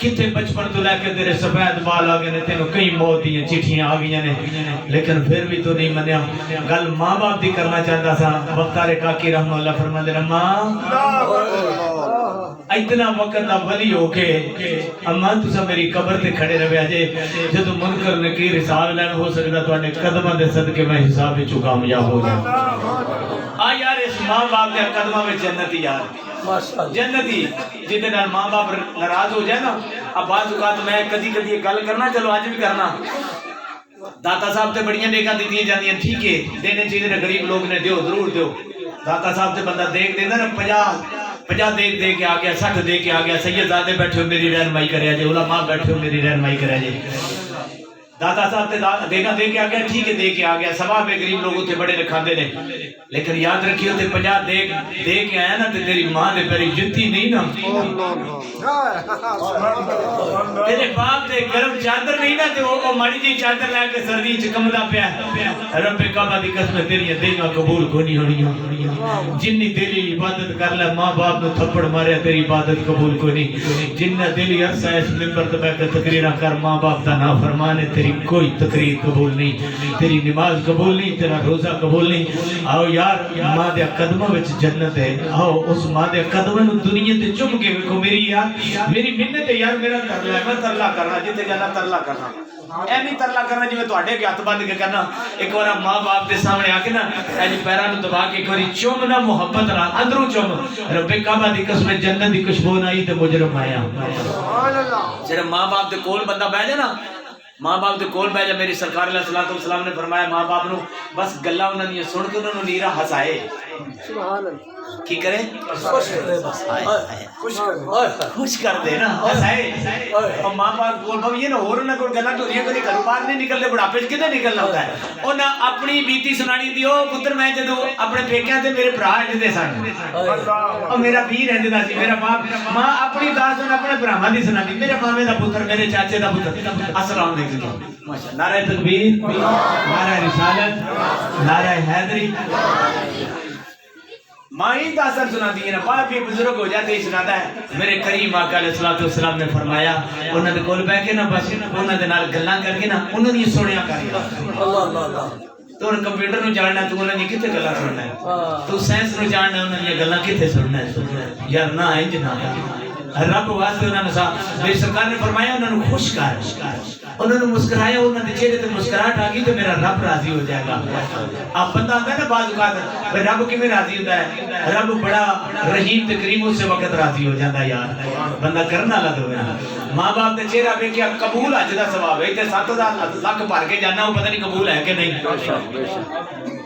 کتنے بچپن تو لے کے تیرے سفید بال آ گئے نے تینوں کئی موت دی چٹھیاں آ گئی نے لیکن پھر بھی تو نہیں منیا گل ماں باپ دی کرنا چاہتا تھا بختار کاکی رحمہ اللہ فرماندے نے ماں اتنا وقت دا ولی ہو کے اماں تسا میری قبر تے کھڑے رہے جے جدوں منکر نکیر حساب لین ہو سکدا تواڈے قدماں دے صدقے میں حساب وچ کامیاب ہو جاواں آ یار اس ماں باپ دے قدماں وچ جنت یار جنتی جہدے نال ماں باپ ناراض ہو جائے نا اب بعض اوقات میں کدی کدی یہ گل کرنا چلو اج بھی کرنا داتا صاحب تے بڑیاں نیکاں دتیاں جاندیاں ٹھیک ہے دینے چاہیے غریب لوگ نے دیو ضرور دیو داتا صاحب تے بندہ دیکھ دیندا نا 50 دے کے آ گیا 60 دے کے آ گیا سید زادے بیٹھے ہو میری رہنمائی کریا جے علماء بیٹھے ہو میری رہنمائی کریا جے داتا صاحب تے دینا دے کے آ گیا ٹھیک ہے دے کے آ گیا ثواب ہے غریب لوگ تے بڑے رکھاندے نے لیکن یاد رکھیو تے 50 دے کے آیا نا تے تیری ماں دے پیری جُتی نہیں نا تیرے باپ تے گرم چادر نہیں نا تے او ماڑی جی چادر لے کے سردی وچ کمدا پیا رب کعبہ دی قسم تیری دعا قبول کونی ہونی جنی دلی عبادت کر لے ماں باپ نو تھپڑ ماریا تیری عبادت قبول کونی جن دلی عرصہ اس منبر تے بیٹھ کے تقریراں کر ماں باپ دا نافرمان ہے تیری کوئی تقریر قبول نہیں تیری نماز قبول نہیں تیرا روزہ قبول نہیں آؤ یار ماں دے قدموں وچ جنت ہے آؤ اس ماں دے قدموں نو دنیا تے چم کے ویکھو میری یار میری منت ہے یار میرا کر لے میں ترلا کرنا جتے جانا ترلا کرنا ایویں ترلا کرنا جویں تواڈے کے ہاتھ بند کے کرنا ایک بار ماں باپ دے سامنے آ کے نا اج پیراں نو دبا کے ایک بار چومنا محبت نال اندروں چوم رب کعبہ دی قسم جنت دی خوشبو آئی تے مجرم آیا سبحان اللہ جڑا ماں باپ دے کول بندہ بیٹھ جائے نا ماں باپ دے کول بیٹھ جا میری سرکار علیہ الصلوۃ والسلام نے فرمایا ماں باپ نو بس گلاں انہاں دی سن کے انہاں نو نیرا ہسائے سبحان اللہ کی کرے خوش کر دے بس خوش کر دے نا ہسائے اور ماں باپ کول بھائی نا اور انہاں کول گلاں ٹوریاں کدی گھروں باہر نہیں نکلدے بڑھاپے وچ کدے نکلنا ہوتا ہے انہاں اپنی بیتی سنانی دی او پتر میں جدوں اپنے پیکیاں تے میرے بھرا رہندے سن اور میرا بھی رہندا سی میرا باپ ماں اپنی داس نے اپنے بھراواں دی سنانی میرے مامے دا پتر میرے چاچے دا پتر السلام علیکم ماشاءاللہ نعرہ تکبیر نعرہ رسالت نعرہ حیدری ماں ہی دا اثر سنا دی ہے نا باپ یہ بزرگ ہو جاتے ہی سناتا ہے میرے کریم آقا علیہ الصلوۃ والسلام نے فرمایا انہاں دے کول بیٹھ کے نا بس انہاں دے نال گلاں کر کے نا انہاں دی سنیا کر اللہ اللہ اللہ تو کمپیوٹر نو جاننا تو انہاں دی کتے گلاں سننا ہے تو سائنس نو جاننا انہاں دی گلاں کتے سننا ہے یار نہ انج نہ رب واسطے انہاں نے میری سرکار نے فرمایا انہاں نو خوش کر انہوں نے مسکرایا انہوں نے چہرے تے مسکراہٹ آ گئی تو میرا رب راضی ہو جائے گا اب بندہ آتا ہے نا بعض اوقات رب کیویں راضی ہوتا ہے رب بڑا رحیم تے کریم اس وقت راضی ہو جاتا ہے یار بندہ کرنا لا دو ماں باپ تے چہرہ ویکھیا قبول اج دا ثواب ہے تے 7,000 لاکھ بھر کے جانا وہ پتہ نہیں قبول ہے کہ نہیں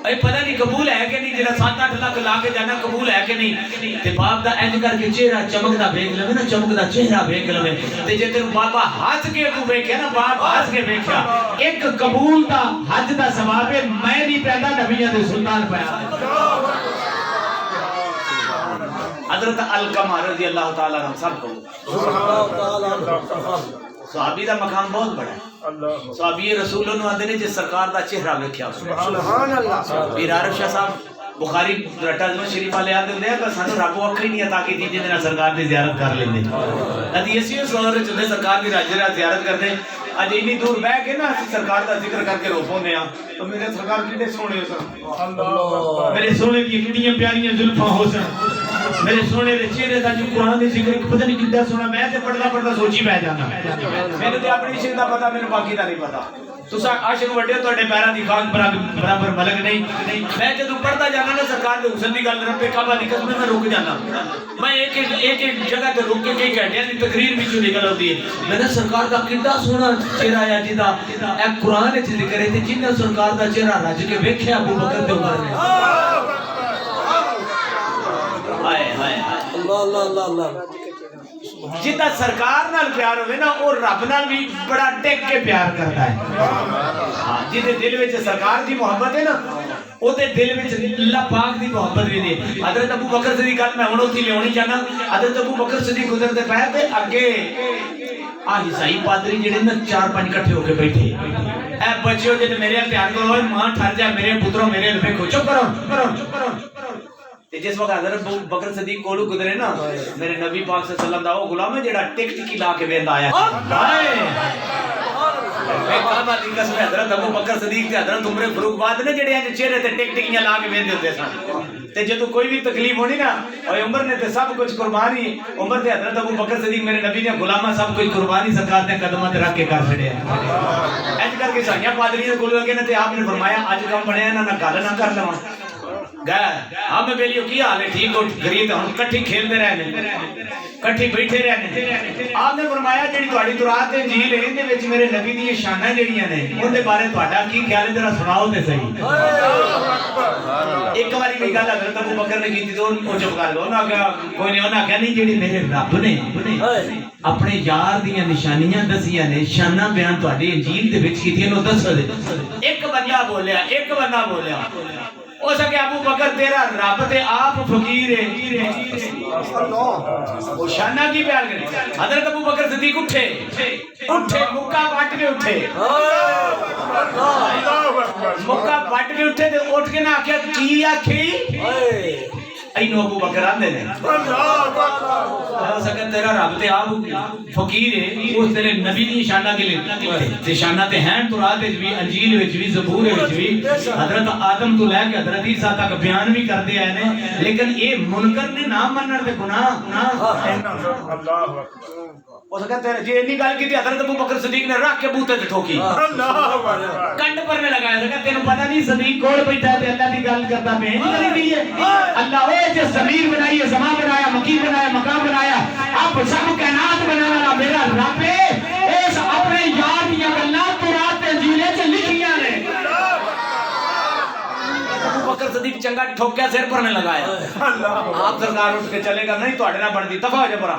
اے پتہ نہیں قبول ہے کہ نہیں جڑا 7-8 لاکھ لا کے جانا قبول ہے کہ نہیں تے باپ دا انج کر کے چہرہ چمکدا ویکھ لوے نا چمکدا چہرہ ویکھ لوے تے جے تینوں بابا ہاتھ کے تو ویکھیا نا باپ ہاتھ کے ویکھیا ایک قبول دا حج دا ثواب ہے میں نہیں پیدا نبیاں دے سلطان پیا حضرت علقمہ رضی اللہ تعالی عنہ سب کو صحابی دا مقام بہت بڑا ہے صحابی رسول اللہ آندے نے جس سرکار دا چہرہ ویکھیا سبحان اللہ پیر عارف شاہ صاحب بخاری رٹا شریف والے آدھے دے کہ سانو رب وکری نہیں عطا کی جے نال سرکار دی زیارت کر لیندے ادی اسی سور چ سرکار دی راجرا زیارت کردے اج اینی دور بیٹھ کے نا سرکار دا ذکر کر کے رو پوندے ہاں تو میرے سرکار کتنے سونے ہو سن اللہ میرے سونے دی کتنی پیاریاں زلفاں ہو سن میرے سونے دے چہرے دا جو قرآن دے ذکر پتہ نہیں کتنا سونا میں تے پڑھدا سوچی بیٹھ جانا میرے تے اپنی عشق دا پتہ میرے باقی دا نہیں پتہ تسا عاشق وڈے تواڈے پیراں دی خاک برابر ملک نہیں میں جدوں پڑھدا جانا نا سرکار دے حسن دی گل رب کعبہ دی قسم میں رک جانا میں ایک جگہ تے رک کے کئی گھنٹے دی تقریر وچ نکل آندی ہے میں نے سرکار دا کتنا سونا چہرہ ہے جدا اے قرآن وچ ذکر ہے تے جن سرکار دا چہرہ رج کے ویکھیا ابو بکر تے عمر نے ہائے ہائے اللہ اللہ اللہ اللہ جتا سرکار نال پیار ہوئے نا اور رب نال بھی بڑا ٹیک کے پیار کرتا ہے جتے دل وچ سرکار دی محبت ہے نا او تے دل وچ اللہ پاک دی محبت بھی دی حضرت ابو بکر صدیق گل میں ہن اوتھی لیونی چاہنا حضرت ابو بکر صدیق گزرتے پے تے اگے عیسائی پادری جڑے نا 4-5 اکٹھے ہو کے بیٹھے اے بچیو جے میرے پیار کرو ماں ٹھر جا میرے پتروں میرے لبے کھو چپ کرو جس وقت حضرت بکر صدیق کولو گزرے نا میرے نبی پاک صلی اللہ علیہ وسلم دا وہ غلام ہے جڑا ٹک ٹکی لا کے ویندا آیا میں کعبہ دی قسم حضرت ابو بکر صدیق تے حضرت عمر فاروق بعد نے جڑے چہرے تے ٹک ٹکیاں لا کے ویندے ہوندے سن تے جدوں کوئی بھی تکلیف ہونی نا اور عمر نے تے سب کچھ قربانی عمر تے حضرت ابو بکر صدیق میرے نبی نے غلاماں سب کچھ قربانی سرکار نے قدماں تے رکھ کے کر چھڑیا اج کر کے سائیاں پادری دے کول لگے نے تے آپ نے فرمایا اج کم بنیا نہ گل نہ کر لواں گئے ہم بیلیو کی حال ہے ٹھیک ہو غریب ہم کٹھی کھیلتے رہنے کٹھی بیٹھے رہنے آپ نے فرمایا جڑی تہاڈی تورات انجیل ہے ان دے وچ میرے نبی دی شاناں جڑیاں نے ان دے بارے تہاڈا کی خیال ہے ذرا سناؤ تے صحیح ایک باری کوئی گل حضرت ابو بکر نے کیتی تو او چپ کر گئے انہاں کہا کوئی نہیں انہاں کہا نہیں جڑی میرے رب نے اپنے یار دیاں نشانیاں دسیاں نے شاناں بیان تہاڈی انجیل دے وچ کیتیاں نو دسو دے ایک بندہ بولیا ہو سکے ابو بکر تیرا رب تے آپ فقیر ہے وہ شانہ کی بیان کرے حضرت ابو بکر صدیق اٹھے مکہ پٹ کے اٹھے تے اٹھ کے نہ آکھیا کی آکھی اینو ابو بکر آندے نے ہو سکے تیرا رب تے آپ فقیر ہے اس تیرے نبی دی شانہ کے لیے تے شانہ تے ہیں تورات وچ بھی انجیل وچ بھی زبور وچ بھی حضرت آدم تو لے کے حضرت عیسیٰ تک بیان بھی کردے آئے نے لیکن اے منکر نے نہ منن تے گناہ اللہ ہو سکتا تیرے جی انی گل کی حضرت ابو بکر صدیق نے رکھ کے بوتے تے ٹھوکی کنڈ پرنے لگایا سکتا تینوں پتہ نہیں صدیق کول بیٹھا ہے تے اللہ دی گل کرتا میں نہیں کری ہے اللہ وہ جو زمین بنائی ہے زمان بنایا مقیم بنایا مقام بنایا اب سب کائنات بنانے والا میرا رب ہے اس اپنے یار دیا گلاں تورات انجیل وچ لکھیاں نے ابو بکر صدیق چنگا ٹھوکیا سر پرنے لگایا آپ سرکار اٹھ کے چلے گا نہیں تواڈے نال بنتی دفع ہو جا پرا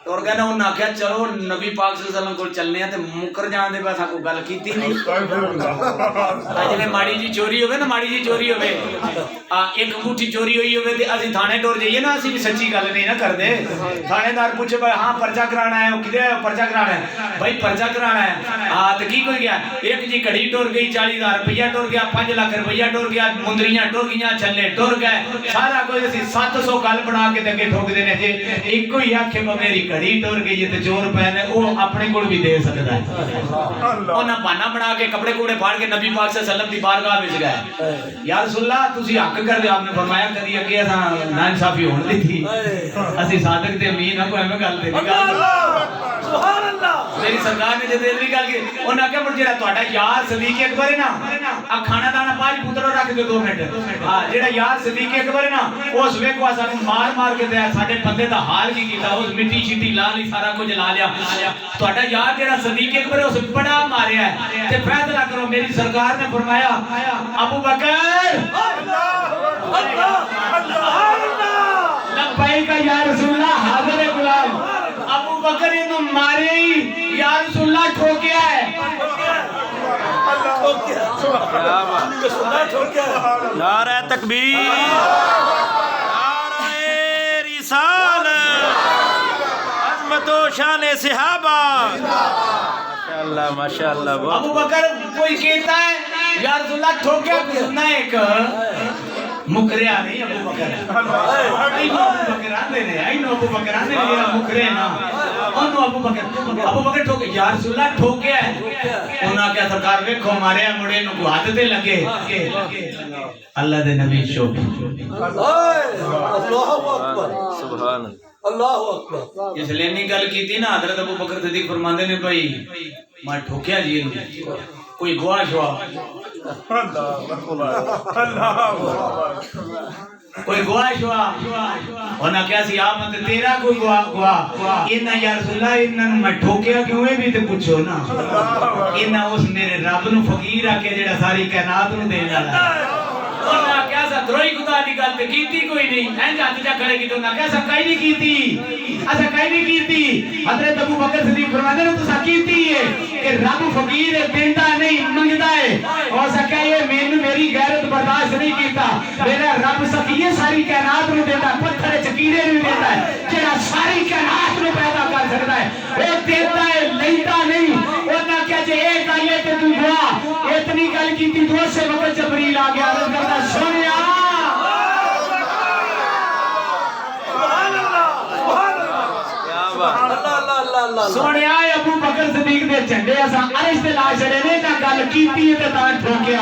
اور کہنا انہوں نے آکھیا چلو نبی پاک صلی اللہ علیہ وسلم کو چلنے ہیں تے مکر جان دے بس کو گل کیتی نہیں اج میں ماڑی جی چوری ہوے نا ماڑی جی چوری ہوے ایک انگوٹھی چوری ہوئی ہوے تے اسی تھانے ٹور جائیے نا اسی بھی سچی گل نہیں نہ کردے تھانے دار پوچھے بھائی ہاں پرچہ کرانا ہے کدے پرچہ کرانا ہے بھائی پرچہ کرانا ہے ہاں تے کی کوئی گیا ایک جی گھڑی ٹور گئی 40,000 روپیہ ٹور گیا 5 لاکھ روپیہ ٹور گیا مندریاں ٹور گئیاں چھلے ٹور گئے سارا کوئی اسی 700 گل بنا کے تے ٹھوک دے نے جے ایک کوئی آکھے میری گھڑی ٹور گئی تے چور پے نے او اپنے کول بھی دے سکدا ہے انہاں بہانہ بنا کے کپڑے کوڑے پھاڑ کے نبی پاک صلی اللہ علیہ وسلم دی بارگاہ وچ گئے یا رسول اللہ تسی حق کر دے آپ نے فرمایا کدی اگے اساں ناانصافی ہون دی تھی اسی صادق تے امین ہاں کوئی ایویں گل تے نہیں سبحان اللہ میری سرکار نے جے دل گل کی انہاں کہ مر جڑا تہاڈا یار صدیق اکبر ہے نا آ کھانا دانا پاج پتر رکھ دے 2 منٹ ہاں جڑا یار صدیق اکبر ہے نا اس ویکھو سانو مار کے تے ساڈے بندے دا حال کی کیتا اس مٹی شٹی لا لی سارا کچھ لا لیا تہاڈا یار جڑا صدیق اکبر ہے اس بڑا ماریا ہے تے فیصلہ کرو میری سرکار نے فرمایا ابو بکر لبیک یا رسول اللہ حاضر ہے غلام ابو بکر انہوں مارے ہی یا رسول اللہ ٹھوکیا ہے نعرہ تکبیر نعرہ رسالت عظمت و شان صحابہ ماشاءاللہ ابو بکر کوئی کہتا ہے یا رسول اللہ ٹھوکیا سننا ایک مکریا نہیں ابو بکر ابو بکر آنے میرا مکرے نا ابو بکر ٹھوکے یا رسول اللہ ٹھوکیا ہے انہاں کیا سرکار ویکھو مارے مڑے نو کو ہاتھ تے لگے اللہ دے نبی شوق اللہ اکبر سبحان اللہ اکبر اس لیے نہیں گل کیتی نا حضرت ابو بکر صدیق فرماندے نے بھائی میں ٹھوکیا جی کوئی گواہ شوا کوئی گواہ شوا انہاں کیا سی آپ تے تیرا کوئی گواہ انہاں یا رسول اللہ انہاں میں ٹھوکیا کیوں ہے بھی تے پوچھو نا انہاں اس میرے رب نو فقیر آ کے جڑا ساری کائنات نو دین والا انہاں کیا سا دروئی خدا دی گل تے کیتی کوئی نہیں ہیں جات جا کھڑے کیتے انہاں کیا سا کئی نہیں کیتی اسا کئی نہیں کیتی حضرت ابو بکر صدیق فرماتے ہیں تسا کیتی ہے کہ رب فقیر ہے دیندا نہیں منگدا ہے ہو سکے یہ میری غیرت برداشت نہیں کیتا میرا رب سکیے ساری کائنات نو دیندا پتھر چکیڑے نو دیندا ہے جڑا ساری کائنات نو پیدا کر سکدا ہے وہ دیندا ہے لیندا نہیں انہاں کیا جے ایک آیت تے تو گواہ اتنی گل کیتی تو سے وقت جبریل آ گیا عرض کردا سنیا تعالیٰ عنہ سونے آئے ابو بکر صدیق دے جھنڈے اساں عرش تے لا چھڑے نے نا گل کیتی تے تاں ٹھوکیا